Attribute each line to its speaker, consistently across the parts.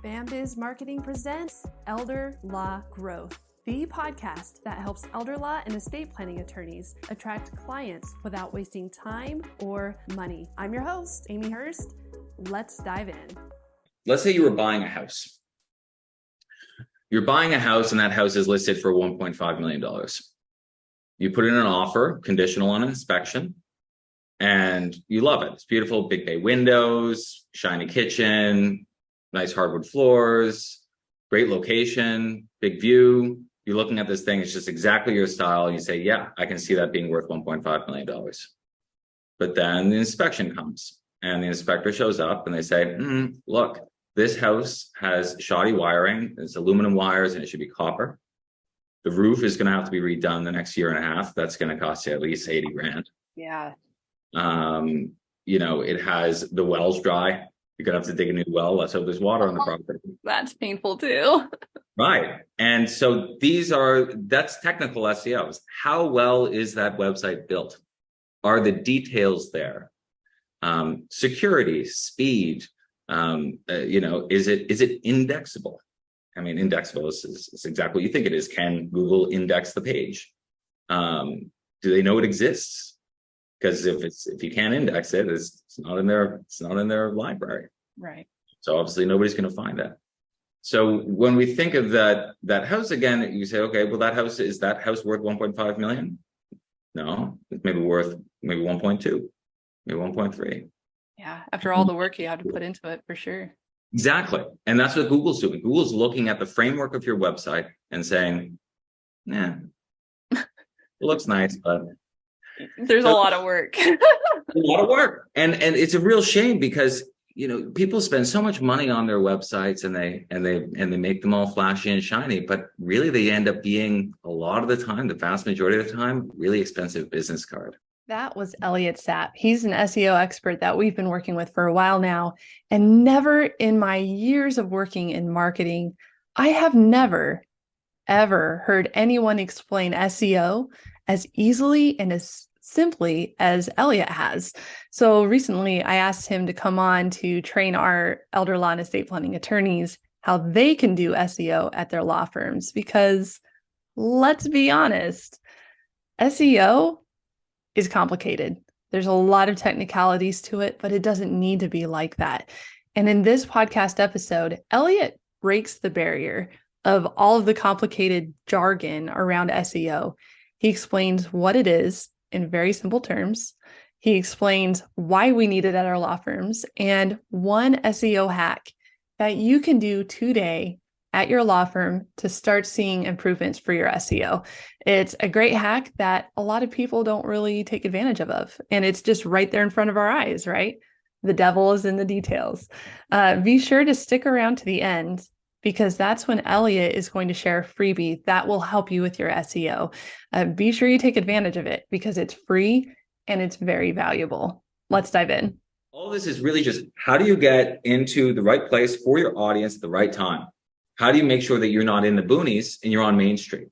Speaker 1: Bambiz Marketing presents Elder Law Growth, the podcast that helps elder law and estate planning attorneys attract clients without wasting time or money. I'm your host, Amy Hurst. Let's dive in.
Speaker 2: Let's say you were buying a house. You're buying a house and that house is listed for $1.5 million. You put in an offer, conditional on inspection, and you love it. It's beautiful, big bay windows, shiny kitchen, nice hardwood floors, great location, big view. You're looking at this thing, it's just exactly your style. And you say, yeah, I can see that being worth $1.5 million. But then the inspection comes and the inspector shows up and they say, look, this house has shoddy wiring. It's aluminum wires and it should be copper. The roof is going to have to be redone the next year and a half. That's going to cost you at least 80 grand.
Speaker 3: Yeah.
Speaker 2: It has the wells dry. You're going to have to dig a new well. Let's hope there's water on the property.
Speaker 3: That's painful too.
Speaker 2: Right. And so that's technical SEOs. How well is that website built? Are the details there? Security, speed, is it indexable? I mean, indexable is exactly what you think it is. Can Google index the page? Do they know it exists? Because if you can't index it, it's not in their library.
Speaker 3: Right.
Speaker 2: So obviously nobody's going to find that. So when we think of that house again, you say, okay, well, is that house worth 1.5 million? No, it's maybe worth 1.2, maybe 1.3.
Speaker 3: Yeah. After all the work you had to put into it, for sure.
Speaker 2: Exactly. And that's what Google's doing. Google's looking at the framework of your website and saying, it looks nice, but
Speaker 3: there's a lot of work.
Speaker 2: A lot of work. And it's a real shame because, people spend so much money on their websites and they make them all flashy and shiny, but really they end up being a lot of the time, the vast majority of the time, really expensive business card.
Speaker 1: That was Elliot Sapp. He's an SEO expert that we've been working with for a while now. And never in my years of working in marketing, I have never, ever heard anyone explain SEO as easily and as simply as Elliot has. So recently I asked him to come on to train our elder law and estate planning attorneys how they can do SEO at their law firms, because let's be honest, SEO is complicated. There's a lot of technicalities to it, but it doesn't need to be like that. And in this podcast episode, Elliot breaks the barrier of all of the complicated jargon around SEO. He explains what it is in very simple terms. He explains why we need it at our law firms and one SEO hack that you can do today at your law firm to start seeing improvements for your SEO. It's a great hack that a lot of people don't really take advantage of. And it's just right there in front of our eyes, right? The devil is in the details. Be sure to stick around to the end, because that's when Elliot is going to share a freebie that will help you with your SEO. Be sure you take advantage of it because it's free and it's very valuable. Let's dive in.
Speaker 2: All this is really just how do you get into the right place for your audience at the right time? How do you make sure that you're not in the boonies and you're on Main Street?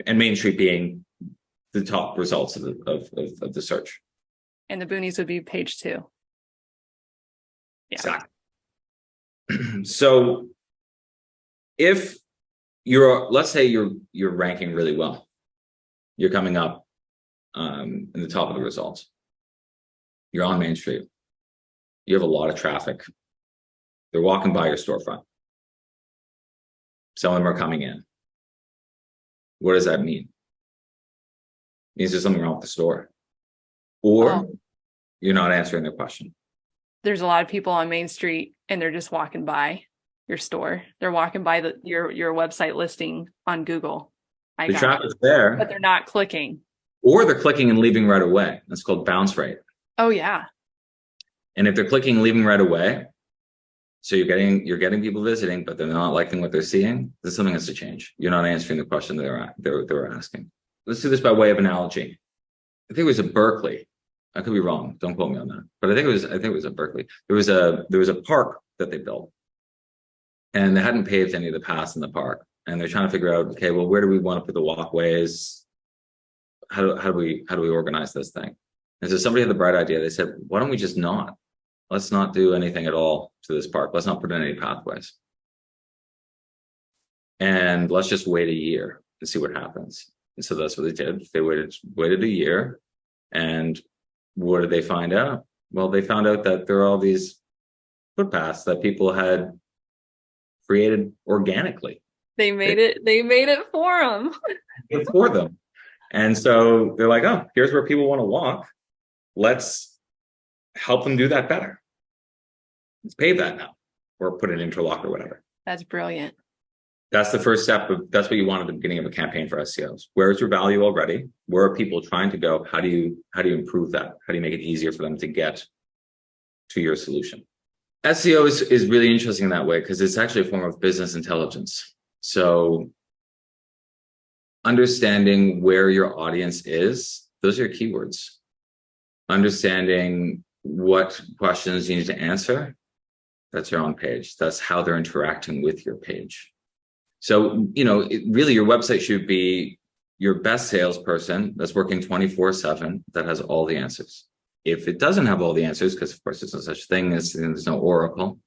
Speaker 2: And Main Street being the top results of the search.
Speaker 3: And the boonies would be page 2. Yeah.
Speaker 2: Exactly. So if let's say you're ranking really well, you're coming up in the top of the results, you're on Main Street, you have a lot of traffic, they're walking by your storefront, some of them are coming in. What does that mean? It means there's something wrong with the store, or you're not answering their question.
Speaker 3: There's a lot of people on Main Street and they're just walking by your store. They're walking by your website listing on Google.
Speaker 2: The traffic's there,
Speaker 3: but they're not clicking.
Speaker 2: Or they're clicking and leaving right away. That's called bounce rate.
Speaker 3: Oh yeah.
Speaker 2: And if they're clicking and leaving right away, so you're getting people visiting, but they're not liking what they're seeing, then something has to change. You're not answering the question they were asking. Let's do this by way of analogy. I think it was at Berkeley. I could be wrong. Don't quote me on that. But I think it was at Berkeley. There was a park that they built, and they hadn't paved any of the paths in the park. And they're trying to figure out, okay, well, where do we want to put the walkways? How do we organize this thing? And so somebody had the bright idea. They said, why don't we just let's not do anything at all to this park. Let's not put in any pathways. and let's just wait a year and see what happens. And so that's what they did. They waited a year, and what did they find out? Well, they found out that there are all these footpaths that people had created organically.
Speaker 3: They made it for them.
Speaker 2: For them. And so they're like, oh, here's where people want to walk. Let's help them do that better. Let's pave that now, or put an interlock or whatever.
Speaker 3: That's brilliant.
Speaker 2: That's the first step that's what you want at the beginning of a campaign for SEOs. Where is your value already? Where are people trying to go? How do you improve that? How do you make it easier for them to get to your solution? SEO is really interesting in that way because it's actually a form of business intelligence. So understanding where your audience is, those are your keywords. Understanding what questions you need to answer, that's your own page. That's how they're interacting with your page. So, really your website should be your best salesperson that's working 24/7 that has all the answers. If it doesn't have all the answers, because of course there's no such thing as there's no oracle,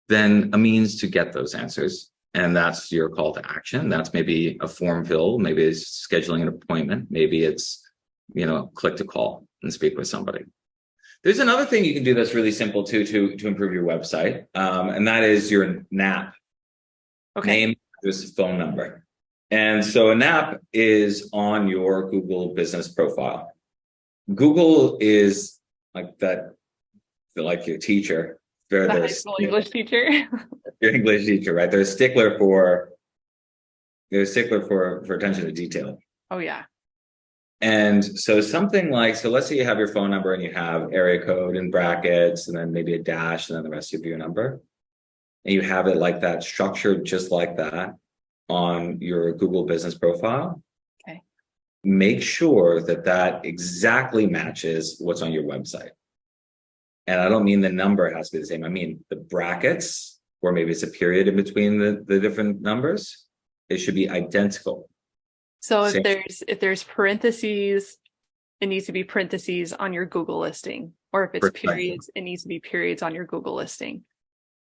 Speaker 2: then a means to get those answers. And that's your call to action. That's maybe a form fill, maybe it's scheduling an appointment, maybe it's, click to call and speak with somebody. There's another thing you can do that's really simple too to improve your website, and that is your NAP.
Speaker 3: Okay.
Speaker 2: Name, address, phone number. And so a NAP is on your Google business profile. Google is like that, like your teacher. They're
Speaker 3: the high school English teacher.
Speaker 2: Your English teacher, right? They're a stickler for attention to detail.
Speaker 3: Oh yeah.
Speaker 2: And so something like, so let's say you have your phone number and you have area code and brackets and then maybe a dash and then the rest of your number. And you have it like that, structured just like that on your Google business profile.
Speaker 3: Okay.
Speaker 2: Make sure that exactly matches what's on your website. And I don't mean the number has to be the same. I mean the brackets, or maybe it's a period in between the different numbers. It should be identical.
Speaker 3: So if there's parentheses, it needs to be parentheses on your Google listing. Or if it's periods, it needs to be periods on your Google listing.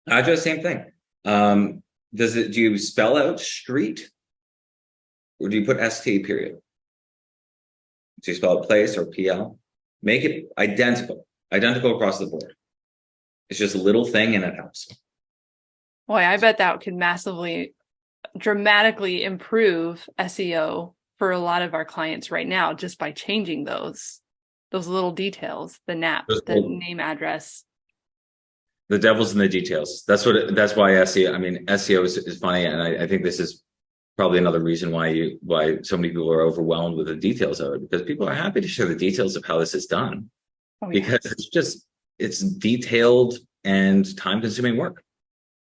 Speaker 2: Address, same thing. Do you spell out street? Or do you put ST period? Do you spell out place or PL? Make it identical across the board. It's just a little thing and it helps.
Speaker 3: Boy, I bet that could dramatically improve SEO for a lot of our clients right now, just by changing those little details, the NAP, the name, address.
Speaker 2: The devil's in the details. That's why SEO. I mean, SEO is funny, and I think this is probably another reason why so many people are overwhelmed with the details of it, because people are happy to share the details of how this is done, because it's detailed and time-consuming work.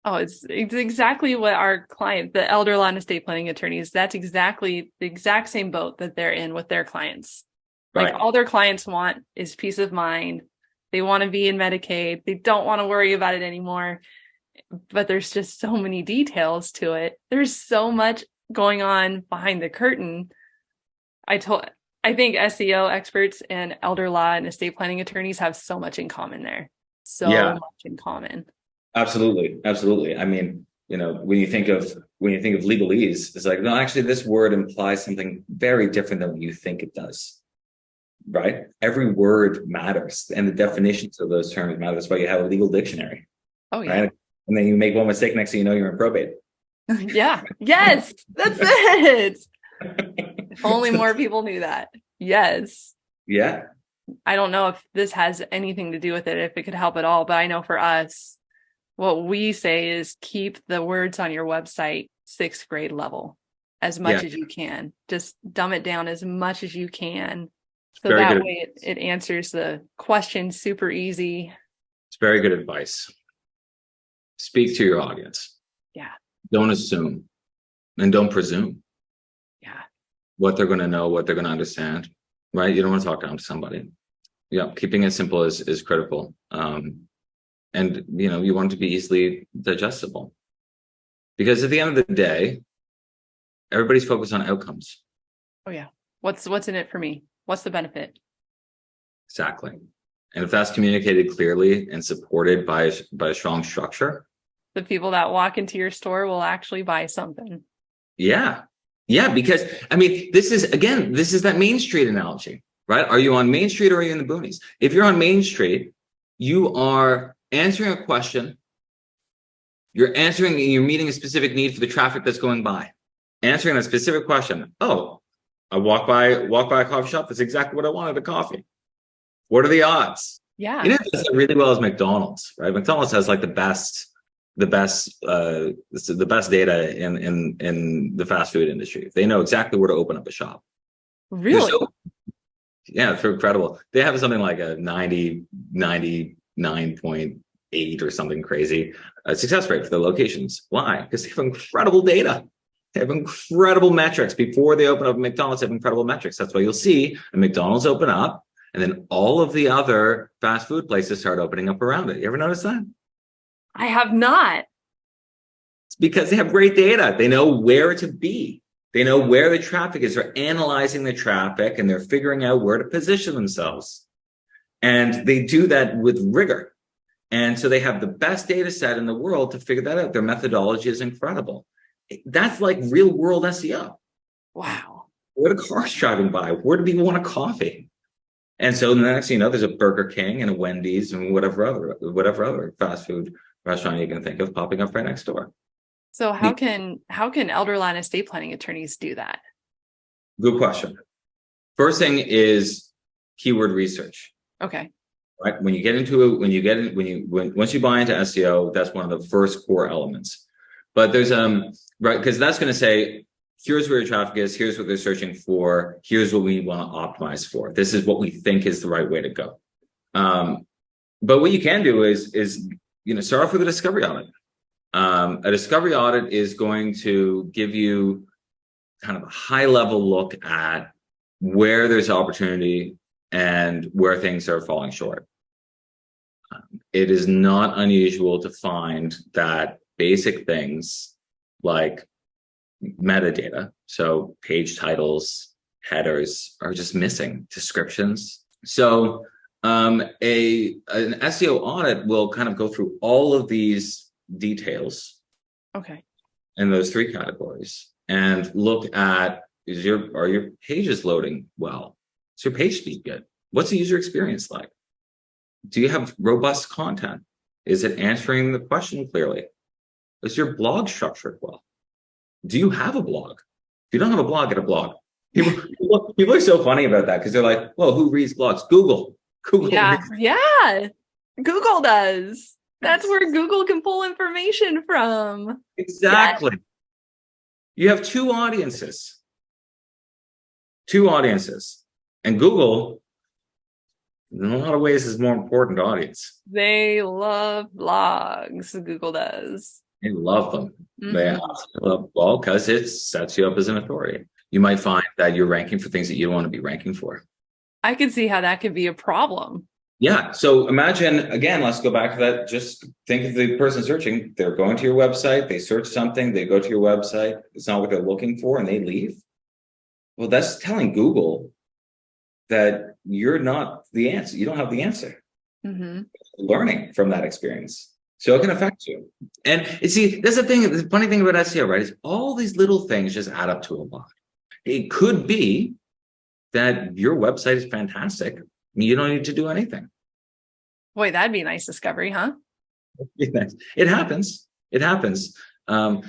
Speaker 3: Oh, it's exactly what our client, the elder law and estate planning attorneys, that's exactly the exact same boat that they're in with their clients. Like all their clients want is peace of mind. They want to be in Medicaid. They don't want to worry about it anymore. But there's just so many details to it. There's so much going on behind the curtain. I think SEO experts and elder law and estate planning attorneys have so much in common there. So much in common. Absolutely. I mean, when you think of legalese, it's like, no, actually this word implies something very different than what you think it does. Right? Every word matters, and the definitions of those terms matter. That's why you have a legal dictionary. Oh yeah. Right?
Speaker 2: And then you make one mistake, next thing you know, you're in probate.
Speaker 3: Yeah. Yes. That's it. If only more people knew that. Yes.
Speaker 2: Yeah.
Speaker 3: I don't know if this has anything to do with it, if it could help at all, but I know for us, what we say is keep the words on your website 6th grade level as much as you can. Just dumb it down as much as you can. So that way it answers the question super easy.
Speaker 2: It's very good advice. Speak to your audience.
Speaker 3: Yeah.
Speaker 2: Don't assume and don't presume.
Speaker 3: Yeah.
Speaker 2: What they're going to know, what they're going to understand, right? You don't want to talk down to somebody. Yeah. Keeping it simple is critical. And you want it to be easily digestible, because at the end of the day, everybody's focused on outcomes.
Speaker 3: Oh yeah. What's in it for me? What's the benefit?
Speaker 2: Exactly. And if that's communicated clearly and supported by a strong structure,
Speaker 3: The people that walk into your store will actually buy something.
Speaker 2: Yeah. Yeah. Because I mean, this is that Main Street analogy, right? Are you on Main Street or are you in the boonies? If you're on Main Street, you are answering a question. You're meeting a specific need for the traffic that's going by. Answering a specific question. Oh, I walk by a coffee shop. That's exactly what I wanted, a coffee. What are the odds?
Speaker 3: Yeah.
Speaker 2: You know, it does it really well as McDonald's, right? McDonald's has like the best data in the fast food industry. They know exactly where to open up a shop.
Speaker 3: Really?
Speaker 2: Yeah, it's incredible. They have something like a 99.8 or something crazy success rate for the locations. Why? Because they have incredible data. They have incredible metrics. Before they open up McDonald's, they have incredible metrics. That's why you'll see a McDonald's open up, and then all of the other fast food places start opening up around it. You ever notice that?
Speaker 3: I have not.
Speaker 2: It's because they have great data. They know where to be. They know where the traffic is. They're analyzing the traffic and they're figuring out where to position themselves. And they do that with rigor. And so they have the best data set in the world to figure that out. Their methodology is incredible. That's like real world SEO.
Speaker 3: Wow.
Speaker 2: Where the cars driving by? Where do people want a coffee? And so the next thing you know, there's a Burger King and a Wendy's and whatever other fast food restaurant you can think of popping up right next door.
Speaker 3: So how can elder law and estate planning attorneys do that?
Speaker 2: Good question. First thing is keyword research.
Speaker 3: Okay.
Speaker 2: Right. Once you buy into SEO, that's one of the first core elements. But there's right, because that's going to say, here's where your traffic is, here's what they're searching for, here's what we want to optimize for. This is what we think is the right way to go. But what you can do is start off with a discovery audit. A discovery audit is going to give you kind of a high level look at where there's opportunity and where things are falling short. It is not unusual to find that basic things like metadata, so page titles, headers, are just missing, descriptions. So an SEO audit will kind of go through all of these details,
Speaker 3: okay,
Speaker 2: in those three categories, and look at are your pages loading well? Is your page speed good? What's the user experience like? Do you have robust content? Is it answering the question clearly? Is your blog structured well? Do you have a blog? If you don't have a blog, get a blog. People are so funny about that because they're like, well, who reads blogs? Google.
Speaker 3: Yeah. Google does. That's where Google can pull information from.
Speaker 2: Exactly. Yeah. You have two audiences. And Google, in a lot of ways, is more important audience.
Speaker 3: They love blogs. Google does.
Speaker 2: They love them. Mm-hmm. They love well, because it sets you up as an authority. You might find that you're ranking for things that you don't want to be ranking for.
Speaker 3: I can see how that could be a problem.
Speaker 2: Yeah. So imagine, again, let's go back to that. Just think of the person searching. They're going to your website. They search something. They go to your website. It's not what they're looking for, and they leave. Well, that's telling Google that you're not the answer. You don't have the answer. Mm-hmm. Learning from that experience. So it can affect you. And see, that's the thing. The funny thing about SEO, right, is all these little things just add up to a lot. It could be that your website is fantastic. You don't need to do anything.
Speaker 3: Boy, that'd be a nice discovery, huh?
Speaker 2: It happens. And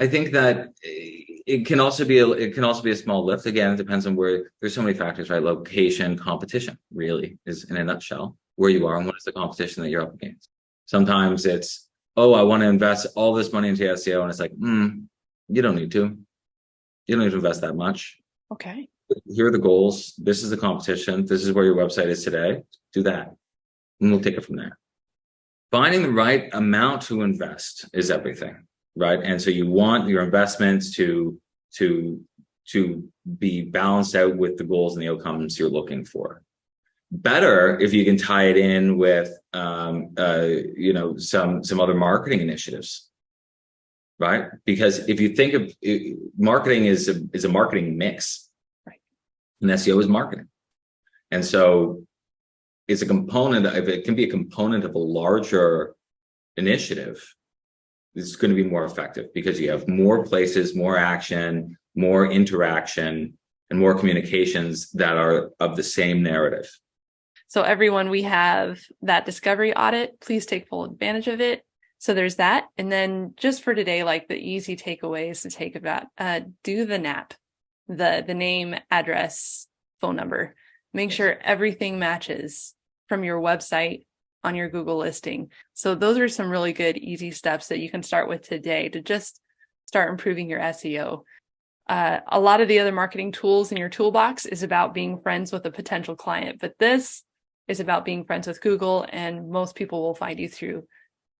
Speaker 2: I think that it can also be a small lift. Again, it depends on where. There's so many factors, right? Location, competition, really, is in a nutshell where you are and what is the competition that you're up against. Sometimes it's, oh, I want to invest all this money into SEO, and it's like, you don't need to. You don't need to invest that much.
Speaker 3: Okay.
Speaker 2: Here are the goals. This is the competition. This is where your website is today. Do that. And we'll take it from there. Finding the right amount to invest is everything, right? And so you want your investments to be balanced out with the goals and the outcomes you're looking for. Better if you can tie it in with some other marketing initiatives, right? Because if you think of marketing is a marketing mix, right? And SEO is marketing, and so it's a component. It can be a component of a larger initiative is going to be more effective because you have more places, more action, more interaction, and more communications that are of the same narrative.
Speaker 3: So everyone, we have that discovery audit. Please take full advantage of it. So there's that. And then just for today, like the easy takeaways to take about, do the NAP, the name, address, phone number. Make sure everything matches from your website on your Google listing. So those are some really good, easy steps that you can start with today to just start improving your SEO. A lot of the other marketing tools in your toolbox is about being friends with a potential client, but this is about being friends with Google, and most people will find you through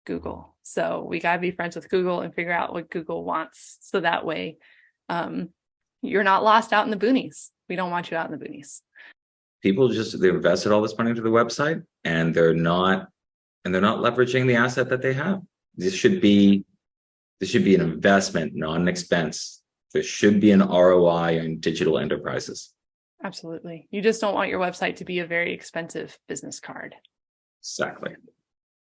Speaker 3: Google. So we got to be friends with Google and figure out what Google wants. So that way you're not lost out in the boonies. We don't want you out in the boonies.
Speaker 2: People they invested all this money into the website and they're not leveraging the asset that they have. This should be an investment, not an expense. There should be an ROI on digital enterprises.
Speaker 3: Absolutely. You just don't want your website to be a very expensive business card.
Speaker 2: Exactly.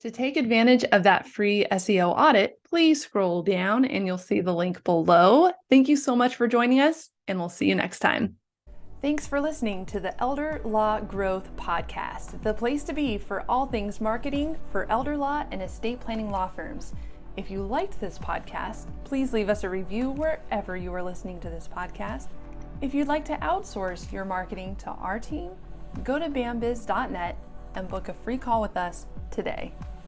Speaker 1: To take advantage of that free SEO audit, please scroll down and you'll see the link below. Thank you so much for joining us, and we'll see you next time. Thanks for listening to the Elder Law Growth Podcast, the place to be for all things marketing for elder law and estate planning law firms. If you liked this podcast, please leave us a review wherever you are listening to this podcast. If you'd like to outsource your marketing to our team, go to bambiz.net and book a free call with us today.